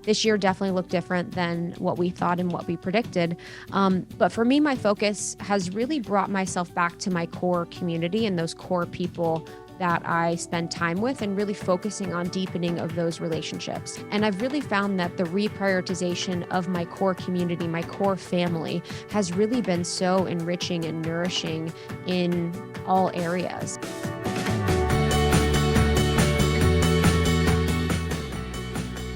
This year definitely looked different than what we thought and what we predicted. But for me, my focus has really brought myself back to my core community and those core people that I spend time with, and really focusing on deepening of those relationships. And I've really found that the reprioritization of my core community, my core family, has really been so enriching and nourishing in all areas.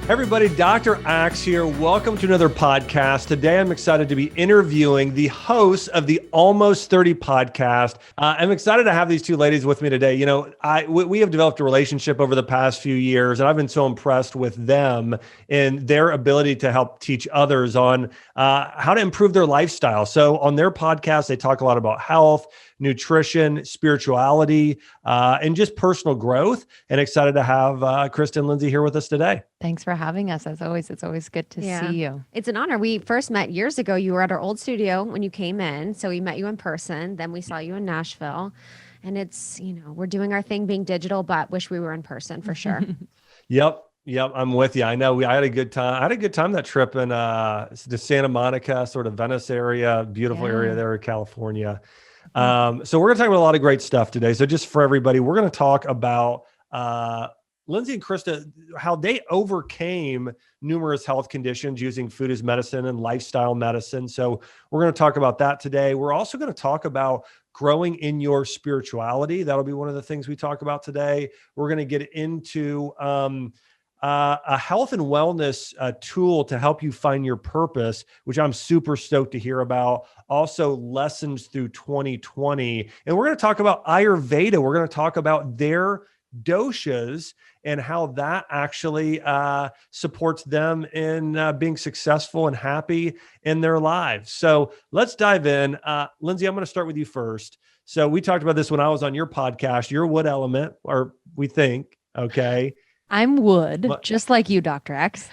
Everybody, Dr. Axe here. Welcome to another podcast. Today, I'm excited to be interviewing the host of the Almost 30 podcast. I'm excited to have these two ladies with me today. You know, we have developed a relationship over the past few years, and I've been so impressed with them and their ability to help teach others on how to improve their lifestyle. So on their podcast, they talk a lot about health, nutrition, spirituality, and just personal growth. And excited to have Krista and Lindsey here with us today. Thanks for having us. As always, it's always good to see you. It's an honor. We first met years ago. You were at our old studio when you came in. So we met you in person. Then we saw you in Nashville. And it's, you know, we're doing our thing being digital, but wish we were in person for sure. Yep, I'm with you. I know I had a good time. I had a good time that trip in the Santa Monica, sort of Venice area, beautiful area there in California. So we're going to talk about a lot of great stuff today. So just for everybody, we're going to talk about Lindsey and Krista, how they overcame numerous health conditions using food as medicine and lifestyle medicine. So we're going to talk about that today. We're also going to talk about growing in your spirituality. That'll be one of the things we talk about today. We're going to get into a health and wellness tool to help you find your purpose, which I'm super stoked to hear about. Also, lessons through 2020. And we're going to talk about Ayurveda. We're going to talk about their doshas and how that actually supports them in being successful and happy in their lives. So let's dive in. Lindsey, I'm going to start with you first. So we talked about this when I was on your podcast. You're wood element, or we think, okay? I'm wood, just like you, Dr. X.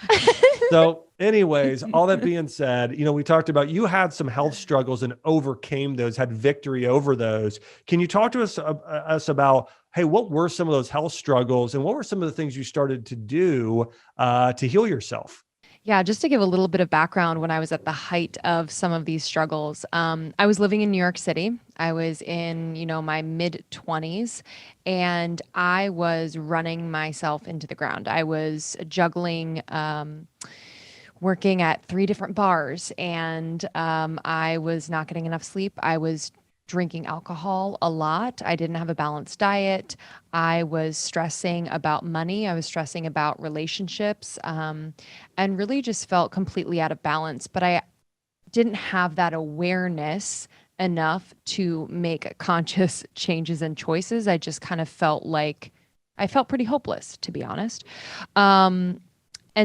So anyways, all that being said, you know, we talked about you had some health struggles and overcame those, had victory over those. Can you talk to us about, hey, what were some of those health struggles and what were some of the things you started to do to heal yourself? Yeah, just to give a little bit of background, when I was at the height of some of these struggles, I was living in New York City. I was in, my mid-20s, and I was running myself into the ground. I was juggling, working at 3 different bars, and I was not getting enough sleep. I was drinking alcohol a lot. I didn't have a balanced diet. I was stressing about money. I was stressing about relationships, and really just felt completely out of balance. But I didn't have that awareness enough to make conscious changes and choices. I just kind of felt like I felt pretty hopeless, to be honest. And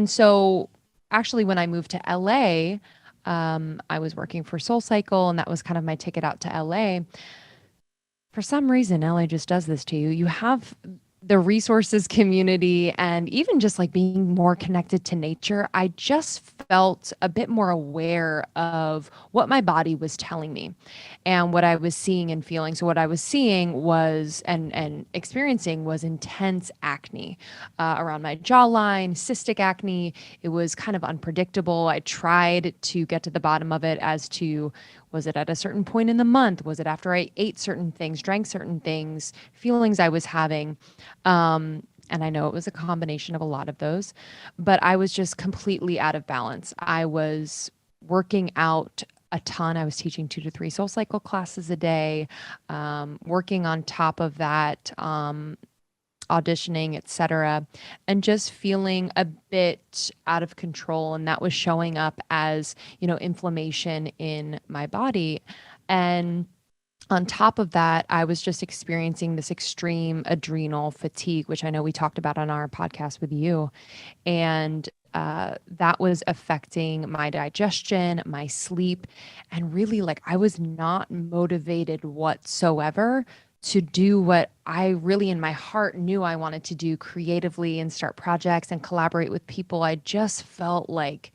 so actually, when I moved to LA, I was working for SoulCycle, and that was kind of my ticket out to LA. For some reason, LA just does this to you. You have the resources community and even just like being more connected to nature. I just felt a bit more aware of what my body was telling me and what I was seeing and feeling. So what I was seeing was and experiencing was intense acne around my jawline, cystic acne. It was kind of unpredictable. I tried to get to the bottom of it as to, was it at a certain point in the month? Was it after I ate certain things, drank certain things, feelings I was having? And I know it was a combination of a lot of those, but I was just completely out of balance. I was working out a ton. I was teaching 2 to 3 SoulCycle classes a day, working on top of that, auditioning, etc., and just feeling a bit out of control. And that was showing up as, inflammation in my body. And on top of that, I was just experiencing this extreme adrenal fatigue, which I know we talked about on our podcast with you. And that was affecting my digestion, my sleep, and really I was not motivated whatsoever to do what I really in my heart knew I wanted to do creatively and start projects and collaborate with people. I just felt like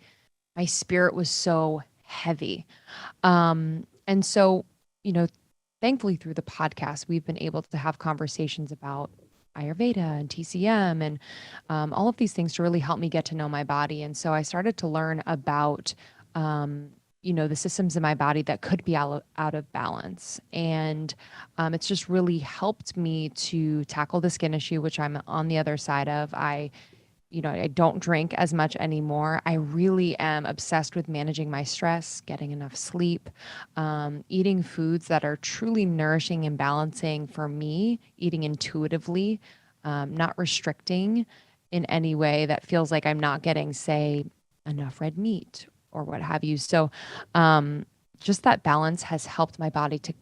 my spirit was so heavy. And so, thankfully through the podcast, we've been able to have conversations about Ayurveda and TCM and all of these things to really help me get to know my body. And so I started to learn about, the systems in my body that could be out of balance. And it's just really helped me to tackle the skin issue, which I'm on the other side of. I don't drink as much anymore. I really am obsessed with managing my stress, getting enough sleep, eating foods that are truly nourishing and balancing for me, eating intuitively, not restricting in any way that feels like I'm not getting, say, enough red meat or what have you. So, just that balance has helped my body to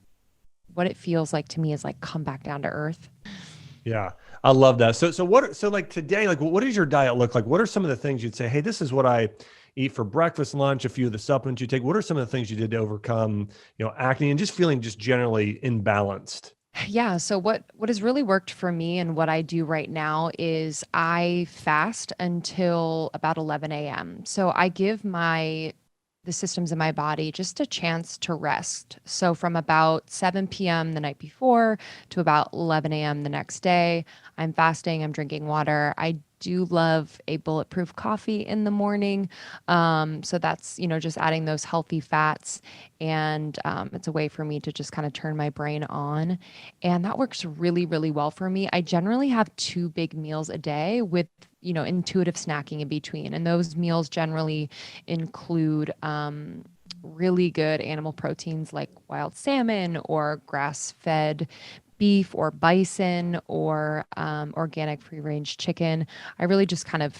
what it feels like to me is like come back down to earth. Yeah, I love that. So like today, like what does your diet look like? What are some of the things you'd say, hey, this is what I eat for breakfast, lunch, a few of the supplements you take? What are some of the things you did to overcome, acne and just feeling just generally imbalanced? Yeah, so what has really worked for me and what I do right now is I fast until about 11 a.m. So I give the systems in my body just a chance to rest. So from about 7 p.m. the night before to about 11 a.m. the next day, I'm fasting, I'm drinking water. I do love a bulletproof coffee in the morning. So that's, just adding those healthy fats. And it's a way for me to just kind of turn my brain on. And that works really, really well for me. I generally have 2 big meals a day with, intuitive snacking in between. And those meals generally include really good animal proteins like wild salmon or grass-fed beef or bison or organic free-range chicken. I really just kind of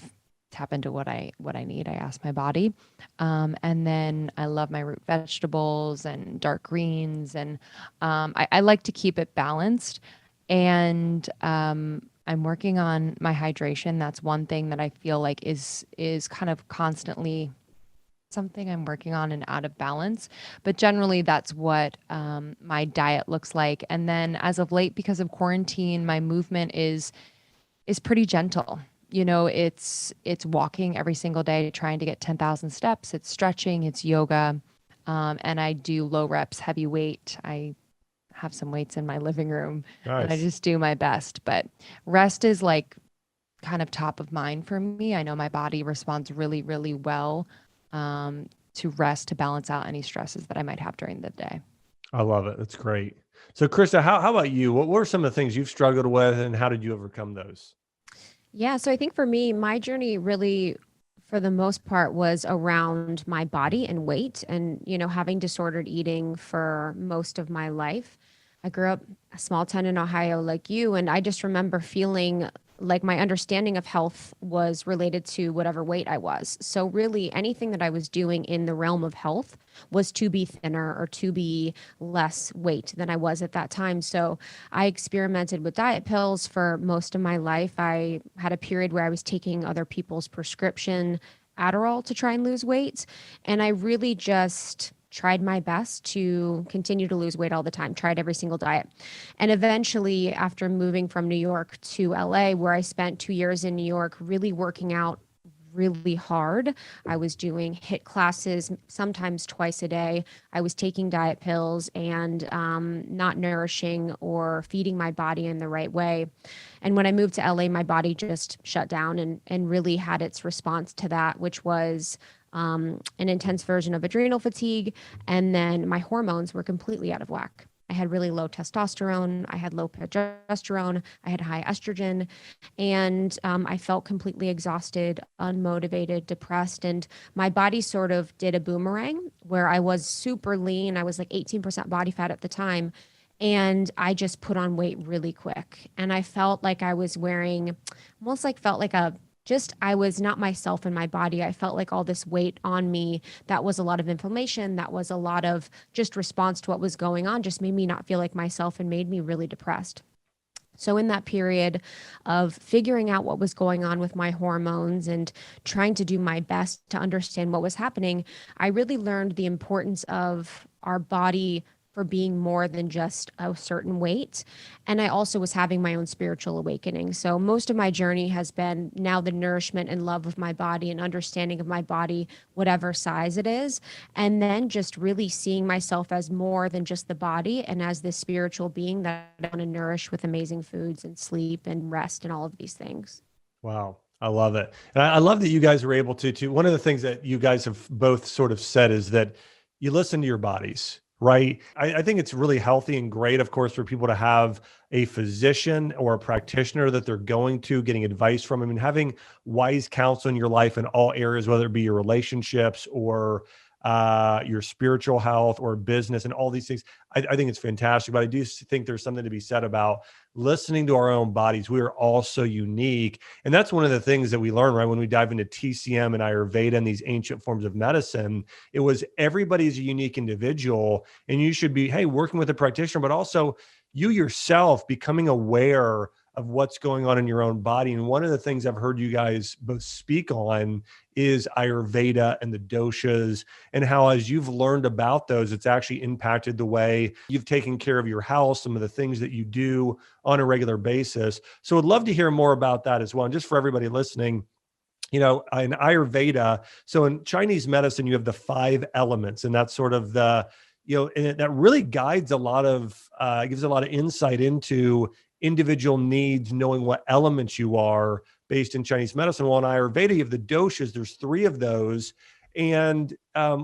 tap into what I need. I ask my body. And then I love my root vegetables and dark greens. And I like to keep it balanced. And I'm working on my hydration. That's one thing that I feel like is kind of constantly something I'm working on and out of balance. But generally, that's what my diet looks like. And then as of late, because of quarantine, my movement is pretty gentle. It's walking every single day, trying to get 10,000 steps. It's stretching, it's yoga, and I do low reps, heavy weight. I have some weights in my living room, and I Nice. just do my best. But rest is like kind of top of mind for me. I know my body responds really, really well to rest to balance out any stresses that I might have during the day. I love it. That's great. So Krista, how about you? What were some of the things you've struggled with and how did you overcome those? Yeah, so I think for me, my journey really, for the most part, was around my body and weight and, having disordered eating for most of my life. I grew up a small town in Ohio like you, and I just remember feeling like my understanding of health was related to whatever weight I was. So really anything that I was doing in the realm of health was to be thinner or to be less weight than I was at that time. So I experimented with diet pills for most of my life. I had a period where I was taking other people's prescription Adderall to try and lose weight. And I really just tried my best to continue to lose weight all the time, tried every single diet. And eventually, after moving from New York to LA, where I spent 2 years in New York really working out really hard, I was doing HIIT classes sometimes twice a day. I was taking diet pills and not nourishing or feeding my body in the right way. And when I moved to LA, my body just shut down and really had its response to that, which was an intense version of adrenal fatigue. And then my hormones were completely out of whack. I had really low testosterone. I had low progesterone. I had high estrogen. And I felt completely exhausted, unmotivated, depressed. And my body sort of did a boomerang where I was super lean. I was like 18% body fat at the time. And I just put on weight really quick. And I felt like I was wearing, almost like felt like I was not myself in my body. I felt like all this weight on me, that was a lot of inflammation. That was a lot of just response to what was going on, just made me not feel like myself and made me really depressed. So in that period of figuring out what was going on with my hormones and trying to do my best to understand what was happening, I really learned the importance of our body for being more than just a certain weight. And I also was having my own spiritual awakening. So most of my journey has been now the nourishment and love of my body and understanding of my body, whatever size it is. And then just really seeing myself as more than just the body and as this spiritual being that I want to nourish with amazing foods and sleep and rest and all of these things. Wow. I love it. And I love that you guys are able to, one of the things that you guys have both sort of said is that you listen to your bodies, right? I think it's really healthy and great, of course, for people to have a physician or a practitioner that they're going to, getting advice from. I mean, having wise counsel in your life in all areas, whether it be your relationships or your spiritual health or business and all these things. I think it's fantastic, but I do think there's something to be said about listening to our own bodies. We are all so unique. And that's one of the things that we learn, right? When we dive into TCM and Ayurveda and these ancient forms of medicine, it was everybody's a unique individual, and you should be, hey, working with a practitioner, but also you yourself becoming aware of what's going on in your own body. And one of the things I've heard you guys both speak on is Ayurveda and the doshas, and how, as you've learned about those, it's actually impacted the way you've taken care of your health, some of the things that you do on a regular basis. So I'd love to hear more about that as well. And just for everybody listening, in Ayurveda, so in Chinese medicine, you have the 5 elements, and that's sort of the, and that really guides a lot of, gives a lot of insight into individual needs, knowing what elements you are based in Chinese medicine. Well, in Ayurveda, you have the doshas, there's 3 of those. And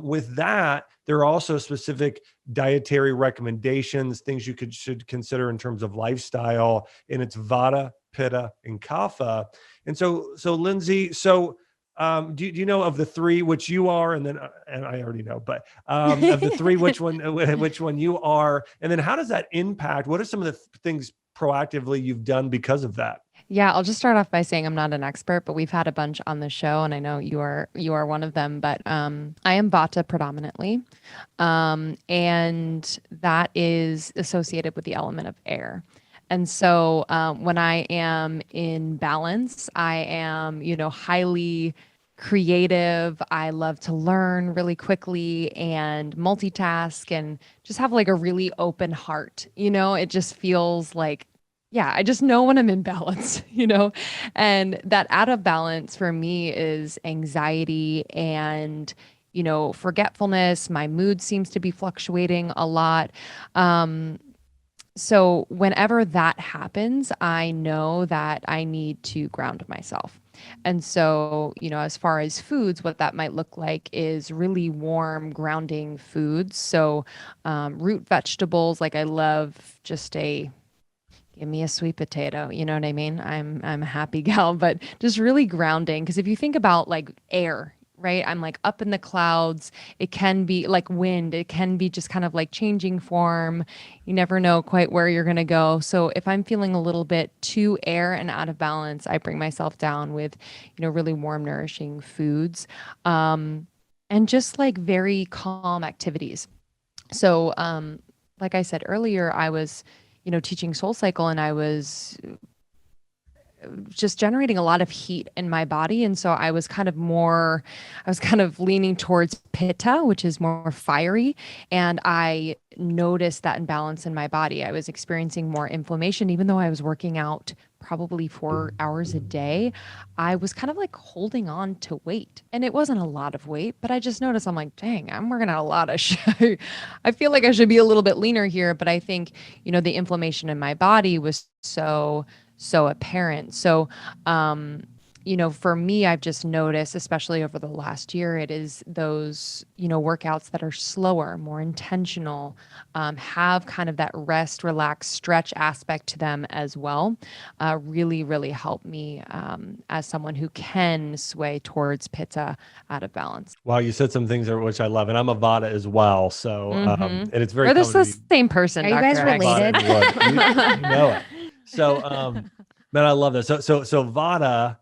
with that, there are also specific dietary recommendations, things you should consider in terms of lifestyle, and it's Vata, Pitta, and Kapha. And so Lindsey, do you know of the 3 which you are, and I already know, but of the 3, which one you are, and then how does that impact? What are some of the things proactively you've done because of that? Yeah, I'll just start off by saying I'm not an expert, but we've had a bunch on the show, and I know you are one of them. But I am Vata predominantly, and that is associated with the element of air. And so when I am in balance, I am, highly creative. I love to learn really quickly and multitask and just have like a really open heart. It just feels like, yeah, I just know when I'm in balance, and that out of balance for me is anxiety and, forgetfulness. My mood seems to be fluctuating a lot. So whenever that happens, I know that I need to ground myself. And so, as far as foods, what that might look like is really warm, grounding foods. So root vegetables, like I love just give me a sweet potato. You know what I mean? I'm a happy gal, but just really grounding. Because if you think about like air, right? I'm like up in the clouds. It can be like wind. It can be just kind of like changing form. You never know quite where you're going to go. So if I'm feeling a little bit too air and out of balance, I bring myself down with, really warm, nourishing foods, and just like very calm activities. So, like I said earlier, I was, teaching Soul Cycle, and I was just generating a lot of heat in my body. And so I was kind of leaning towards Pitta, which is more fiery. And I noticed that imbalance in my body. I was experiencing more inflammation, even though I was working out probably 4 hours a day. I was kind of like holding on to weight, and it wasn't a lot of weight, but I just noticed, I'm like, dang, I'm working out a lot of shit. I feel like I should be a little bit leaner here, but I think, the inflammation in my body was so apparent. So, for me, I've just noticed, especially over the last year, it is those, workouts that are slower, more intentional, have kind of that rest, relax, stretch aspect to them as well, really, really help me as someone who can sway towards Pitta out of balance. Wow, you said some things there which I love, and I'm a Vata as well. So, and it's very. We're the same person. Are you guys related? You know it. So, man, I love this. So Vata,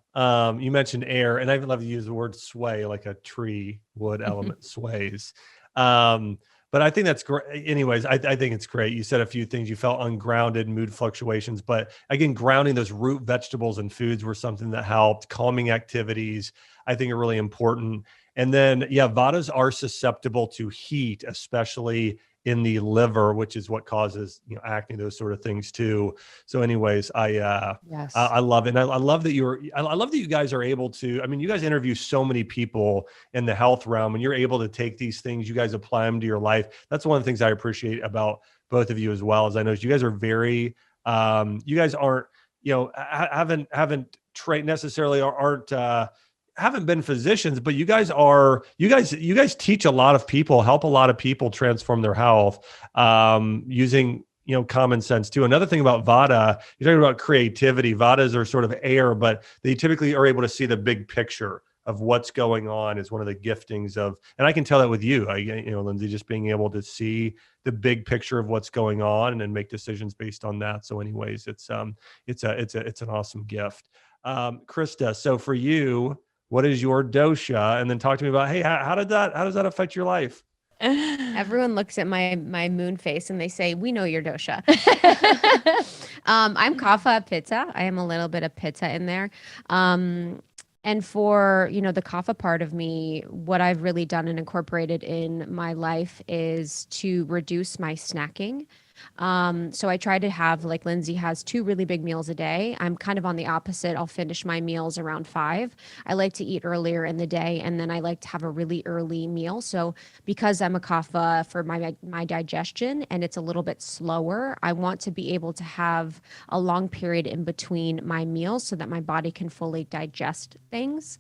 you mentioned air, and I even love to use the word sway, like a tree wood element sways. But I think that's great. Anyways, I think it's great. You said a few things. You felt ungrounded, mood fluctuations, but again, grounding those root vegetables and foods were something that helped. Calming activities, I think, are really important. And then, yeah, Vatas are susceptible to heat, especially in the liver, which is what causes, acne, those sort of things too. So anyways, Yes. I love it. And I love that I love that you guys are able to, you guys interview so many people in the health realm, and you're able to take these things, you guys apply them to your life. That's one of the things I appreciate about both of you as well, as I know you guys are very, you guys aren't, haven't trained necessarily, or aren't, haven't been physicians, but you guys teach a lot of people, help a lot of people transform their health, using, common sense too. Another thing about Vata, you're talking about creativity. Vatas are sort of air, but they typically are able to see the big picture of what's going on, is one of the giftings of, and I can tell that with you, Lindsey, just being able to see the big picture of what's going on and then make decisions based on that. So anyways, it's an awesome gift. Krista, so for you, what is your dosha? And then talk to me about, hey, how does that affect your life? Everyone looks at my moon face and they say, we know your dosha. I'm Kapha Pitta. I am a little bit of Pitta in there. And for, the Kapha part of me, what I've really done and incorporated in my life is to reduce my snacking. So I try to have, like Lindsey has, 2 really big meals a day. I'm kind of on the opposite. I'll finish my meals around 5. I like to eat earlier in the day, and then I like to have a really early meal. So because I'm a Kapha for my digestion and it's a little bit slower, I want to be able to have a long period in between my meals so that my body can fully digest things.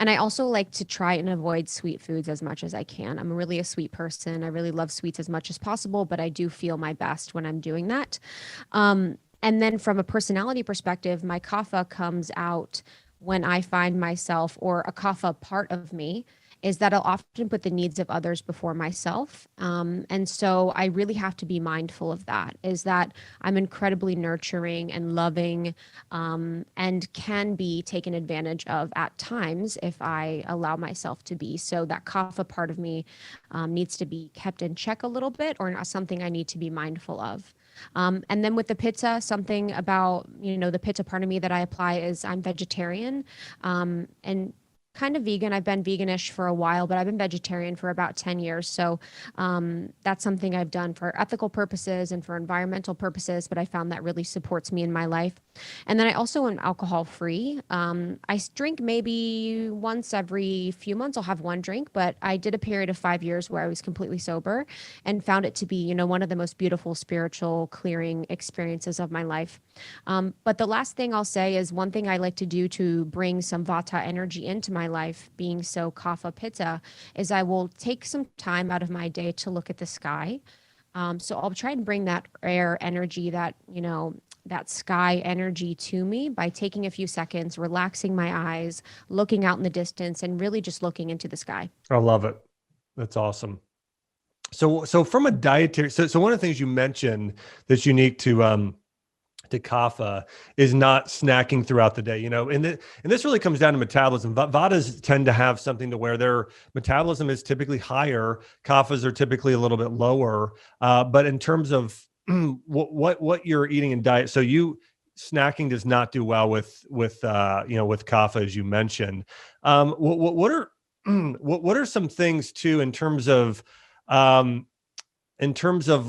And I also like to try and avoid sweet foods as much as I can. I'm really a sweet person. I really love sweets as much as possible, but I do feel my best when I'm doing that. And then from a personality perspective, my Kapha comes out when I find myself, or a Kapha part of me, is that I'll often put the needs of others before myself. And so I really have to be mindful of that, is that I'm incredibly nurturing and loving, and can be taken advantage of at times if I allow myself to be. So that Kapha part of me needs to be kept in check a little bit, or something I need to be mindful of. And then with the Pitta, something about, the Pitta part of me that I apply is I'm vegetarian, and kind of vegan. I've been veganish for a while, but I've been vegetarian for about 10 years. So that's something I've done for ethical purposes and for environmental purposes, but I found that really supports me in my life. And then I also am alcohol free. I drink maybe once every few months. I'll have one drink, but I did a period of 5 years where I was completely sober and found it to be, one of the most beautiful spiritual clearing experiences of my life. But the last thing I'll say is, one thing I like to do to bring some Vata energy into my life, being so Kapha Pitta, is I will take some time out of my day to look at the sky. So I'll try and bring that air energy, that sky energy to me by taking a few seconds, relaxing my eyes, looking out in the distance, and really just looking into the sky. I love it. That's awesome. So from a dietary, so one of the things you mentioned that's unique to Kapha is not snacking throughout the day, and this really comes down to metabolism. Vatas tend to have something to where their metabolism is typically higher. Kaphas are typically a little bit lower. But in terms of what you're eating in diet, so snacking does not do well with Kapha, as you mentioned. What are some things too in terms of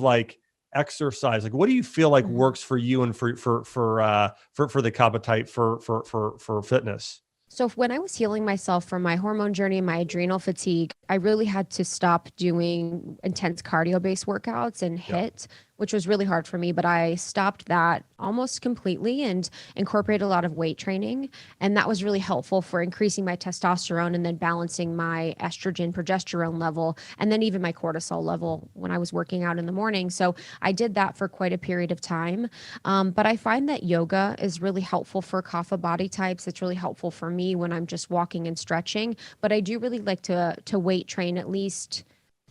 like exercise? Like, what do you feel like works for you and for the Kapha type for fitness? So when I was healing myself from my hormone journey and my adrenal fatigue, I really had to stop doing intense cardio-based workouts and HIIT, which was really hard for me. But I stopped that almost completely and incorporated a lot of weight training. And that was really helpful for increasing my testosterone and then balancing my estrogen, progesterone level, and then even my cortisol level when I was working out in the morning. So I did that for quite a period of time. But I find that yoga is really helpful for Kapha body types. It's really helpful for me when I'm just walking and stretching. But I do really like to weight train at least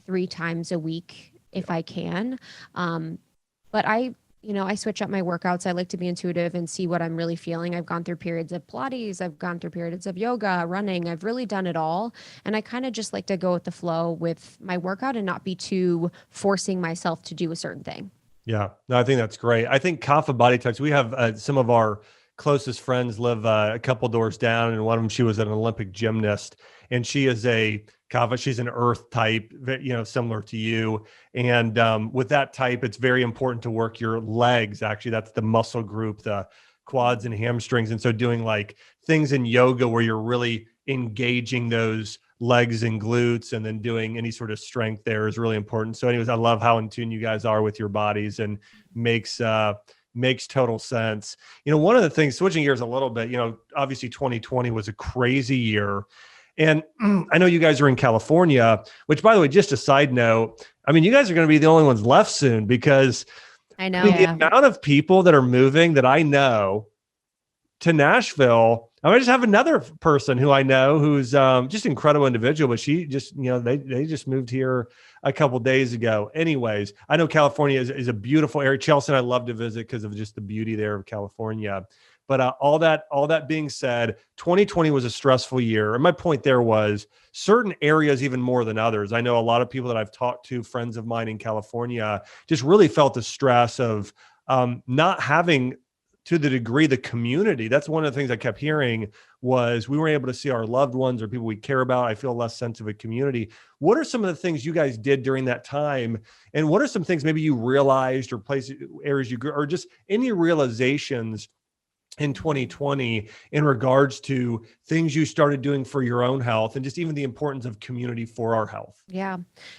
3 times a week if I can. But I switch up my workouts. I like to be intuitive and see what I'm really feeling. I've gone through periods of Pilates. I've gone through periods of yoga, running. I've really done it all. And I kind of just like to go with the flow with my workout and not be too forcing myself to do a certain thing. Yeah, no, I think that's great. I think Kapha body types, we have some of our closest friends live a couple doors down, and one of them, she was an Olympic gymnast. and she is a Kava. She's an earth type, similar to you. And with that type, it's very important to work your legs. Actually, that's the muscle group, the quads and hamstrings. And so doing like things in yoga where you're really engaging those legs and glutes, and then doing any sort of strength there is really important. So anyways, I love how in tune you guys are with your bodies, and makes total sense. One of the things, switching gears a little bit, obviously 2020 was a crazy year. And I know you guys are in California, which, by the way, just a side note, I mean, you guys are going to be the only ones left soon, because I know. the amount of people that are moving that I know to Nashville. I just have another person who I know who's just an incredible individual, but she just, they just moved here a couple of days ago. Anyways, I know California is a beautiful area. Chelsea and I love to visit because of just the beauty there of California. But all that being said, 2020 was a stressful year. And my point there was certain areas even more than others. I know a lot of people that I've talked to, friends of mine in California, just really felt the stress of not having, to the degree, the community. That's one of the things I kept hearing, was we weren't able to see our loved ones or people we care about. I feel less sense of a community. What are some of the things you guys did during that time? And what are some things maybe you realized, or areas you grew, or just any realizations in 2020 in regards to things you started doing for your own health, and just even the importance of community for our health? Yeah.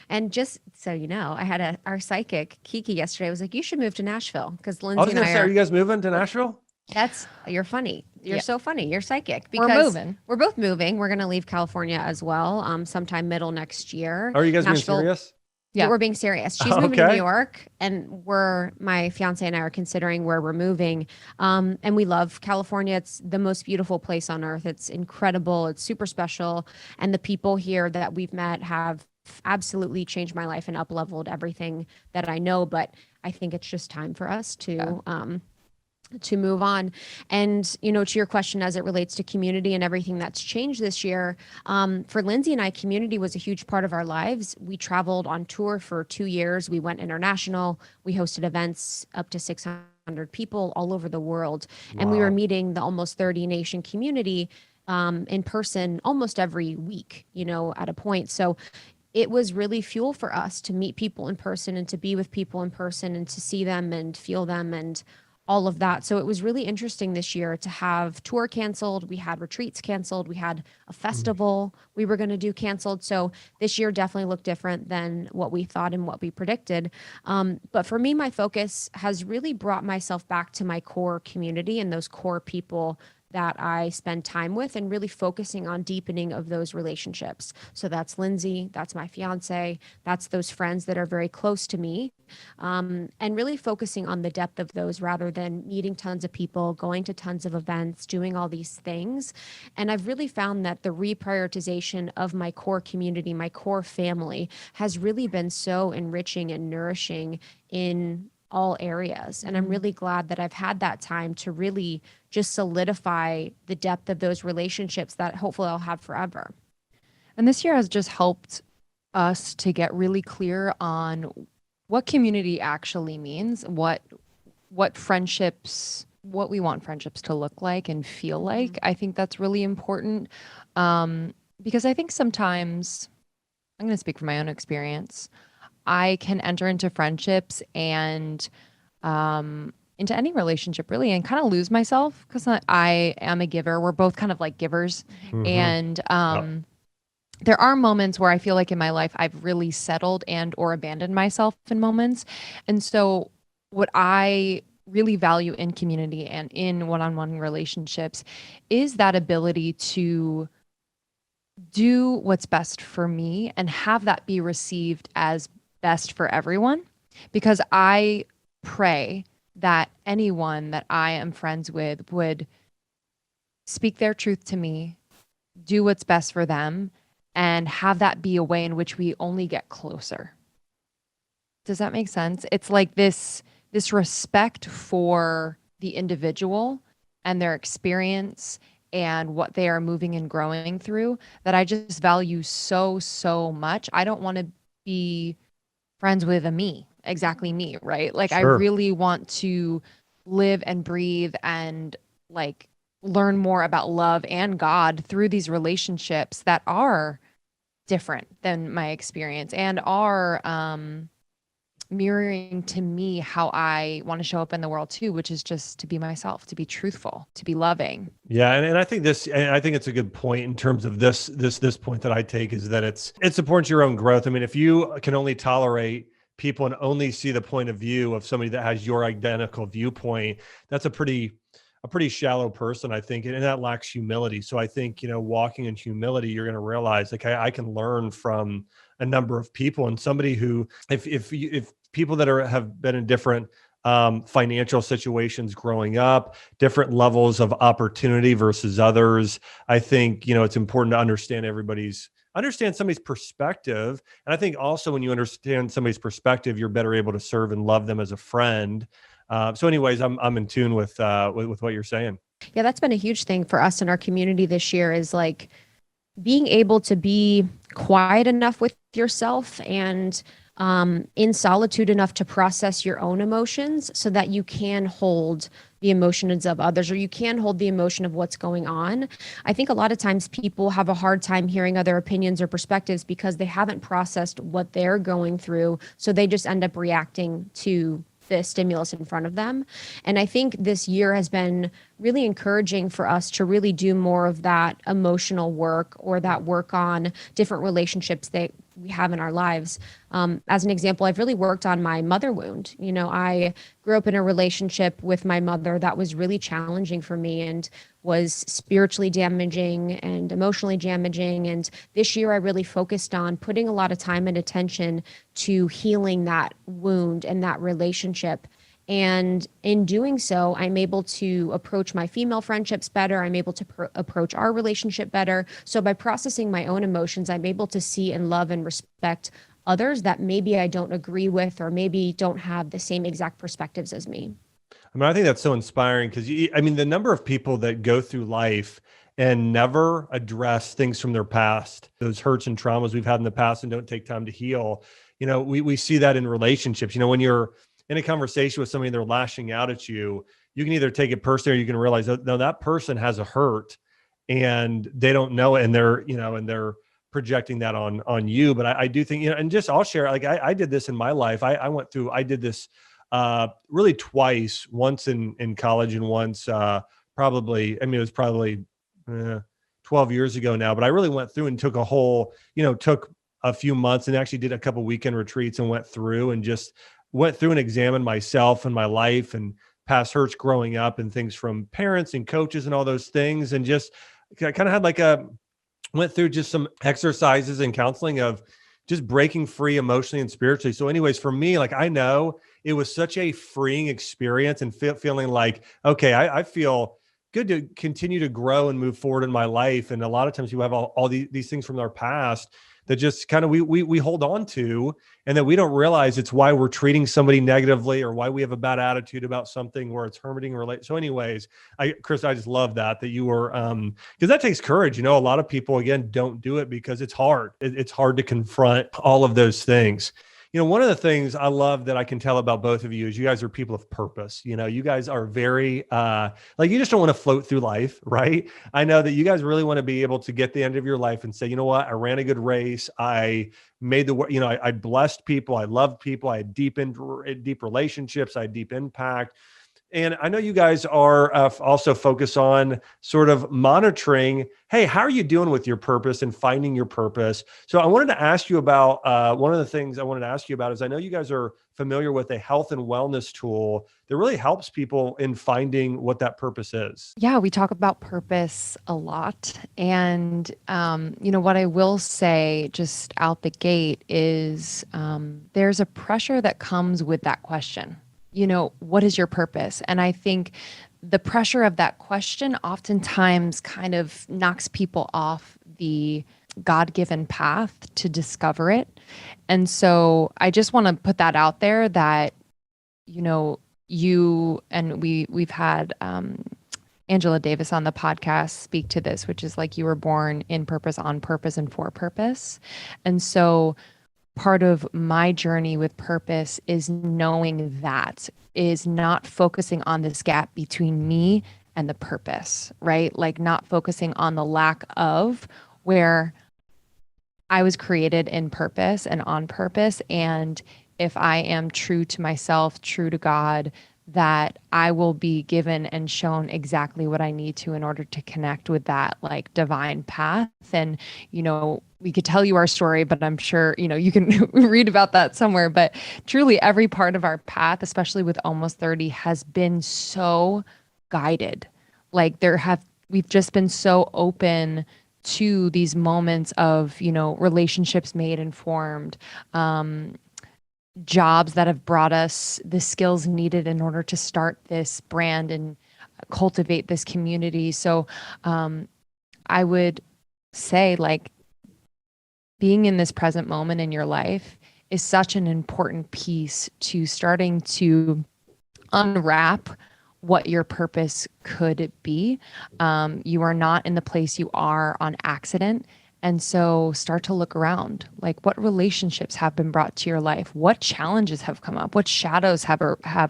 And just so you know, I had our psychic Kiki yesterday was like, you should move to Nashville, because I was Lindsey and going to I say, are you guys moving to Nashville? You're funny. You're so funny. You're psychic. We're Because moving. We're both moving. We're going to leave California as well, sometime middle next year. Are you guys being Nashville. serious? Yeah, we're being serious. She's moving to Okay. New York, and my fiance and I are considering where we're moving. And we love California. It's the most beautiful place on earth. It's incredible. It's super special. And the people here that we've met have absolutely changed my life and up-leveled everything that I know. But I think it's just time for us to move on. And, to your question, as it relates to community and everything that's changed this year, for Lindsey and I, community was a huge part of our lives. We traveled on tour for 2 years. We went international. We hosted events up to 600 people all over the world. Wow. And we were meeting the almost 30 nation community in person almost every week, at a point. So it was really fuel for us to meet people in person, and to be with people in person, and to see them and feel them and all of that. So it was really interesting this year to have tour canceled. We had retreats canceled. We had a festival we were going to do canceled. So this year definitely looked different than what we thought and what we predicted. But for me, my focus has really brought myself back to my core community and those core people that I spend time with, and really focusing on deepening of those relationships. So that's Lindsey, that's my fiance, that's those friends that are very close to me, and really focusing on the depth of those rather than meeting tons of people, going to tons of events, doing all these things. And I've really found that the reprioritization of my core community, my core family, has really been so enriching and nourishing in all areas. And I'm really glad that I've had that time to really just solidify the depth of those relationships that hopefully I'll have forever. And this year has just helped us to get really clear on what community actually means, what friendships, what we want friendships to look like and feel like. I think that's really important, because I think sometimes, I'm going to speak from my own experience, I can enter into friendships and into any relationship really, and kind of lose myself, because I am a giver. We're both kind of like givers. And there are moments where I feel like in my life I've really settled and or abandoned myself in moments. And so what I really value in community and in one-on-one relationships is that ability to do what's best for me and have that be received as best for everyone. Because I pray that anyone that I am friends with would speak their truth to me, do what's best for them, and have that be a way in which we only get closer. Does that make sense? It's like this respect for the individual and their experience and what they are moving and growing through that I just value so, so much. I don't want to be friends with exactly me, right? Like, sure. I really want to live and breathe and like learn more about love and God through these relationships that are different than my experience and are mirroring to me how I want to show up in the world too, which is just to be myself, to be truthful, to be loving. Yeah, and I think it's a good point in terms of this point that I take is that it supports your own growth. I mean, if you can only tolerate people and only see the point of view of somebody that has your identical viewpoint, that's a pretty shallow person, I think, and that lacks humility. So I think, walking in humility, you're going to realize, like, I can learn from a number of people, and somebody who, if people that have been in different financial situations growing up, different levels of opportunity versus others, I think, it's important to understand somebody's perspective. And I think also when you understand somebody's perspective, you're better able to serve and love them as a friend. So anyways, I'm in tune with what you're saying. Yeah, that's been a huge thing for us in our community this year, is like being able to be quiet enough with yourself and in solitude enough to process your own emotions so that you can hold the emotions of others, or you can hold the emotion of what's going on. I think a lot of times people have a hard time hearing other opinions or perspectives because they haven't processed what they're going through. So they just end up reacting to the stimulus in front of them. And I think this year has been really encouraging for us to really do more of that emotional work, or that work on different relationships that we have in our lives. As an example, I've really worked on my mother wound. I grew up in a relationship with my mother that was really challenging for me and was spiritually damaging and emotionally damaging. And this year I really focused on putting a lot of time and attention to healing that wound and that relationship. And in doing so, I'm able to approach my female friendships better. I'm able to approach our relationship better. So by processing my own emotions, I'm able to see and love and respect others that maybe I don't agree with, or maybe don't have the same exact perspectives as me. I mean, I think that's so inspiring because the number of people that go through life and never address things from their past, those hurts and traumas we've had in the past, and don't take time to heal. We see that in relationships. When you're in a conversation with somebody and they're lashing out at you, you can either take it personally, or you can realize, oh, no, that person has a hurt and they don't know it, and they're projecting that on you. But I do think, and just I'll share, like I did this in my life. I did this really twice, once in college and once it was probably 12 years ago now, but I really went through and took took a few months and actually did a couple weekend retreats and went through and examined myself and my life and past hurts growing up and things from parents and coaches and all those things. And just I kind of had went through just some exercises and counseling of just breaking free emotionally and spiritually. So anyways, for me, like, I know it was such a freeing experience and feeling like, okay, I feel good to continue to grow and move forward in my life. And a lot of times you have all these things from our past that just kind of we hold on to, and that we don't realize it's why we're treating somebody negatively, or why we have a bad attitude about something where it's hurting relate. So anyways, Chris, I just love that you were, because that takes courage. A lot of people, again, don't do it because it's hard. It's hard to confront all of those things. One of the things I love that I can tell about both of you is you guys are people of purpose. You guys are very, you just don't want to float through life, right? I know that you guys really want to be able to get the end of your life and say, you know what, I ran a good race. I made I blessed people. I loved people. I had deep relationships. I had deep impact. And I know you guys are also focused on sort of monitoring, hey, how are you doing with your purpose and finding your purpose? So I wanted to ask you about, one of the things I wanted to ask you about is, I know you guys are familiar with a health and wellness tool that really helps people in finding what that purpose is. Yeah, we talk about purpose a lot. And, what I will say just out the gate is there's a pressure that comes with that question. What is your purpose? And I think the pressure of that question oftentimes kind of knocks people off the God-given path to discover it. And so I just want to put that out there that, you and we've had Angela Davis on the podcast speak to this, which is like, you were born in purpose, on purpose, and for purpose. And so part of my journey with purpose is knowing that, is not focusing on this gap between me and the purpose, right? Like not focusing on the lack of, where I was created in purpose and on purpose. And if I am true to myself, true to God, that I will be given and shown exactly what I need to in order to connect with that like divine path. And, we could tell you our story, but I'm sure, you can read about that somewhere. But truly every part of our path, especially with Almost 30, has been so guided. Like we've just been so open to these moments of, relationships made and formed, jobs that have brought us the skills needed in order to start this brand and cultivate this community. So I would say, like, being in this present moment in your life is such an important piece to starting to unwrap what your purpose could be. You are not in the place you are on accident. And so start to look around, like what relationships have been brought to your life? What challenges have come up? What shadows have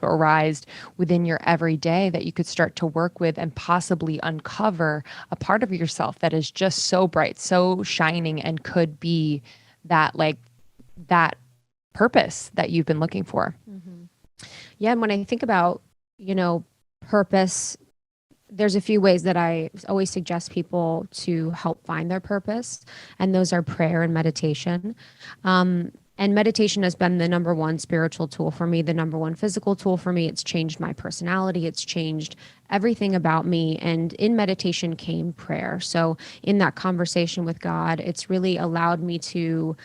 arisen within your everyday that you could start to work with and possibly uncover a part of yourself that is just so bright, so shining, and could be that purpose that you've been looking for. Mm-hmm. Yeah. And when I think about, purpose, there's a few ways that I always suggest people to help find their purpose, and those are prayer and meditation. And meditation has been the number one spiritual tool for me, the number one physical tool for me. It's changed my personality. It's changed everything about me. And in meditation came prayer. So in that conversation with God, it's really allowed me to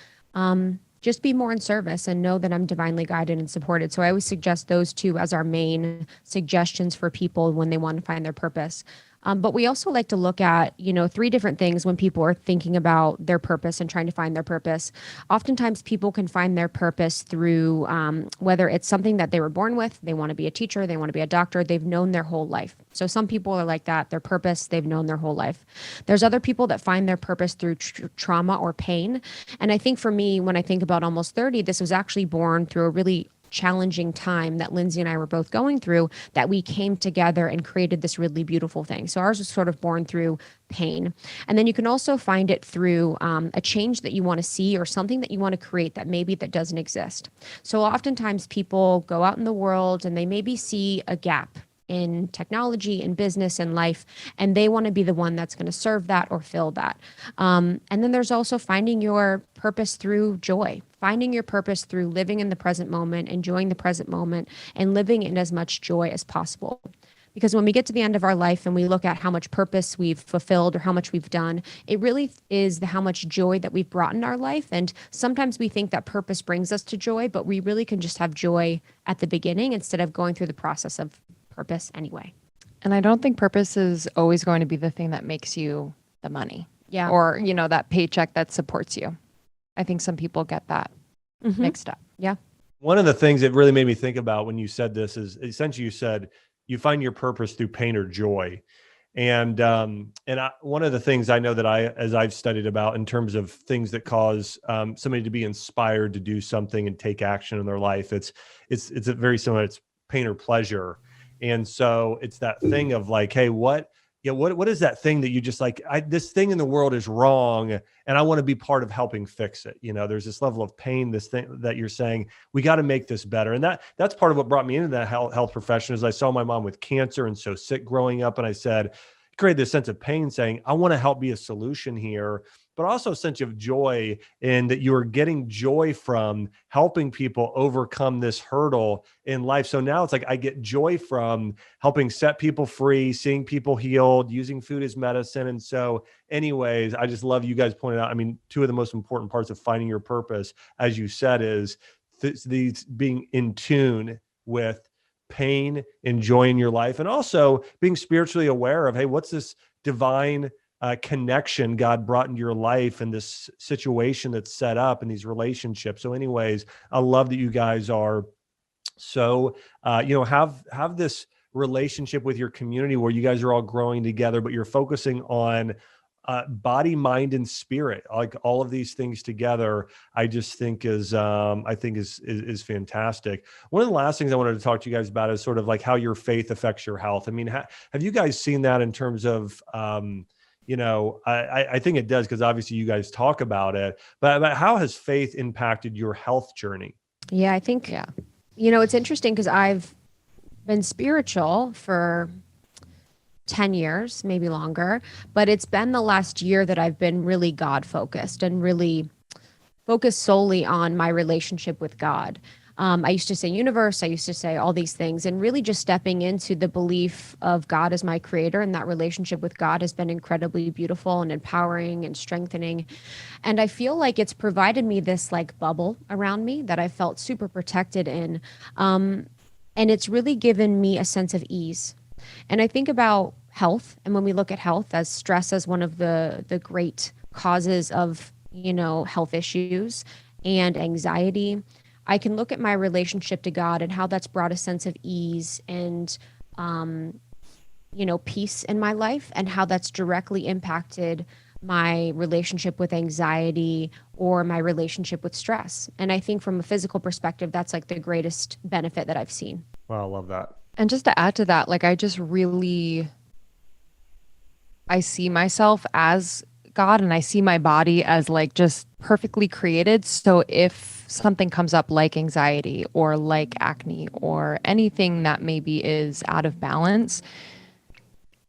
just be more in service and know that I'm divinely guided and supported. So I always suggest those two as our main suggestions for people when they want to find their purpose. But we also like to look at, three different things when people are thinking about their purpose and trying to find their purpose. Oftentimes people can find their purpose through whether it's something that they were born with, they want to be a teacher, they want to be a doctor, they've known their whole life. So some people are like that, their purpose, they've known their whole life. There's other people that find their purpose through trauma or pain. And I think for me, when I think about Almost 30, this was actually born through a really challenging time that Lindsey and I were both going through, that we came together and created this really beautiful thing. So ours was sort of born through pain. And then you can also find it through a change that you want to see or something that you want to create that doesn't exist. So oftentimes people go out in the world and they maybe see a gap in technology, in business, and life, and they want to be the one that's going to serve that or fill that. And then there's also finding your purpose through joy, finding your purpose through living in the present moment, enjoying the present moment, and living in as much joy as possible. Because when we get to the end of our life and we look at how much purpose we've fulfilled or how much we've done, it really is how much joy that we've brought in our life. And sometimes we think that purpose brings us to joy, but we really can just have joy at the beginning instead of going through the process of purpose anyway. And I don't think purpose is always going to be the thing that makes you the money. Yeah. Or, that paycheck that supports you. I think some people get that mixed up. Yeah. One of the things that really made me think about when you said this is essentially you said you find your purpose through pain or joy. And one of the things I know that as I've studied about in terms of things that cause somebody to be inspired to do something and take action in their life, it's a very similar, it's pain or pleasure. And so it's that thing of like, hey, what is that thing that you just like, this thing in the world is wrong and I want to be part of helping fix it. There's this level of pain, this thing that you're saying, we got to make this better. And that's part of what brought me into that health profession is I saw my mom with cancer and so sick growing up. And I said, created this sense of pain saying, I want to help be a solution here, but also a sense of joy in that you are getting joy from helping people overcome this hurdle in life. So now it's like, I get joy from helping set people free, seeing people healed, using food as medicine. And so anyways, I just love you guys pointed out. I mean, two of the most important parts of finding your purpose, as you said, is these being in tune with pain, enjoying your life, and also being spiritually aware of, hey, what's this divine connection God brought into your life and this situation that's set up and these relationships. So anyways, I love that you guys are so, have this relationship with your community where you guys are all growing together, but you're focusing on body, mind, and spirit, like all of these things together, I just think is fantastic. One of the last things I wanted to talk to you guys about is sort of like how your faith affects your health. I mean, have you guys seen that in terms of, I think it does, because obviously you guys talk about it, but how has faith impacted your health journey? Yeah, I think, it's interesting because I've been spiritual for 10 years, maybe longer, but it's been the last year that I've been really God focused and really focused solely on my relationship with God. I used to say universe, I used to say all these things, and really just stepping into the belief of God as my creator, and that relationship with God has been incredibly beautiful and empowering and strengthening. And I feel like it's provided me this like bubble around me that I felt super protected in. And it's really given me a sense of ease. And I think about health, and when we look at health as stress as one of the great causes of, health issues and anxiety, I can look at my relationship to God and how that's brought a sense of ease and, peace in my life, and how that's directly impacted my relationship with anxiety or my relationship with stress. And I think from a physical perspective, that's like the greatest benefit that I've seen. Wow, I love that. And just to add to that, like I see myself as God, and I see my body as like just perfectly created. So if something comes up like anxiety or like acne or anything that maybe is out of balance,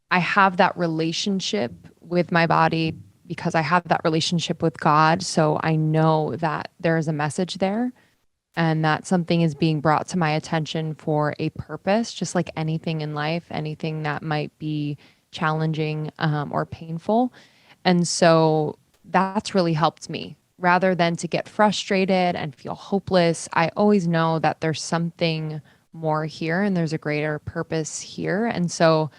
I have that relationship with my body because I have that relationship with God. So I know that there is a message there, and that something is being brought to my attention for a purpose, just like anything in life, anything that might be challenging or painful. And so that's really helped me. Rather than to get frustrated and feel hopeless, I always know that there's something more here and there's a greater purpose here. And so,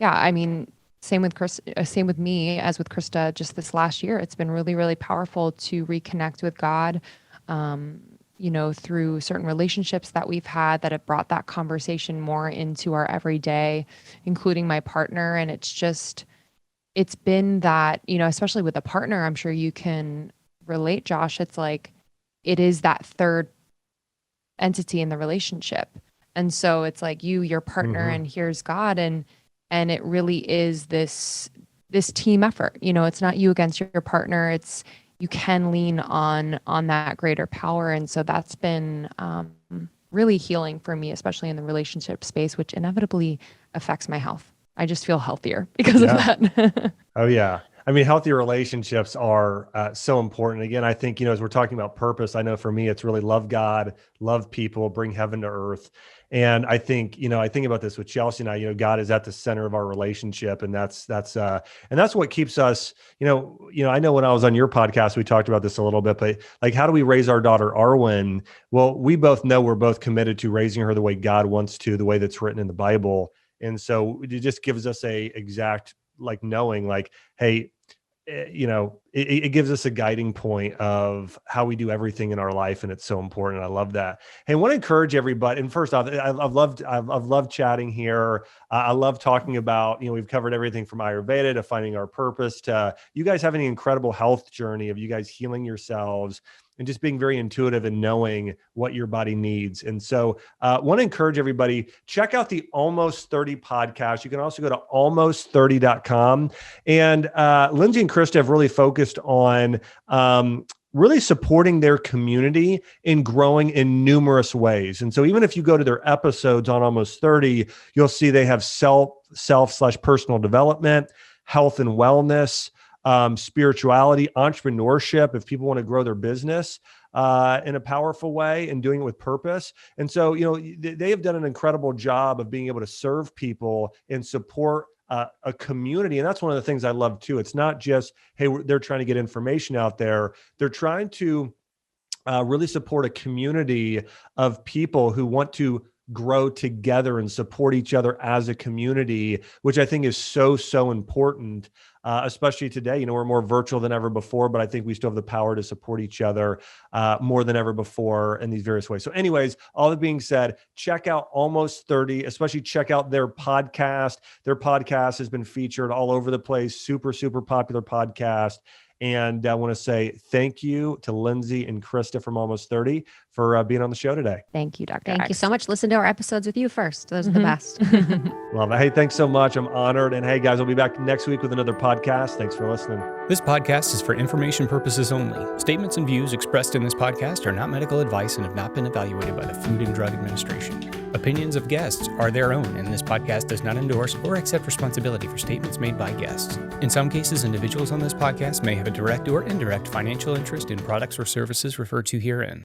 yeah, I mean, same with me as with Krista, just this last year, it's been really, really powerful to reconnect with God, through certain relationships that we've had that have brought that conversation more into our everyday, including my partner. And it's been that, especially with a partner, I'm sure you can relate, Josh. It's like, it is that third entity in the relationship. And so it's like your partner, and here's God. And it really is this team effort. It's not you against your partner. You can lean on that greater power. And so that's been really healing for me, especially in the relationship space, which inevitably affects my health. I just feel healthier because of that. Oh, yeah. I mean, healthy relationships are so important. Again, I think, as we're talking about purpose, I know for me, it's really love God, love people, bring heaven to earth. And I think, I think about this with Chelsea and I, God is at the center of our relationship. And that's what keeps us, I know when I was on your podcast, we talked about this a little bit, but like, how do we raise our daughter, Arwen? Well, we both know we're both committed to raising her the way God wants to, the way that's written in the Bible. And so it just gives us a exact, like, knowing like, hey, it gives us a guiding point of how we do everything in our life. And it's so important. I love that. Hey, I want to encourage everybody. And first off, I've loved chatting here. I love talking about, we've covered everything from Ayurveda to finding our purpose to you guys having an incredible health journey of you guys healing yourselves and just being very intuitive and knowing what your body needs. And so want to encourage everybody, check out the Almost 30 podcast. You can also go to almost30.com. And Lindsey and Krista have really focused on really supporting their community in growing in numerous ways. And so even if you go to their episodes on Almost 30, you'll see they have self/personal development, health and wellness, spirituality, entrepreneurship, if people want to grow their business in a powerful way and doing it with purpose. And so, they have done an incredible job of being able to serve people and support a community. And that's one of the things I love too. It's not just, hey, they're trying to get information out there. They're trying to really support a community of people who want to grow together and support each other as a community, which I think is so, so important. especially today. We're more virtual than ever before, but I think we still have the power to support each other more than ever before in these various ways. So anyways, all that being said, check out Almost 30, especially check out their podcast. Their podcast has been featured all over the place. Super, super popular podcast. And I want to say thank you to Lindsey and Krista from Almost 30 for being on the show today. Thank you, Dr. Thank X. you so much. Listen to our episodes with you first. Those are the best. Love it. Hey, thanks so much. I'm honored. And hey, guys, we'll be back next week with another podcast. Thanks for listening. This podcast is for information purposes only. Statements and views expressed in this podcast are not medical advice and have not been evaluated by the Food and Drug Administration. Opinions of guests are their own, and this podcast does not endorse or accept responsibility for statements made by guests. In some cases, individuals on this podcast may have a direct or indirect financial interest in products or services referred to herein.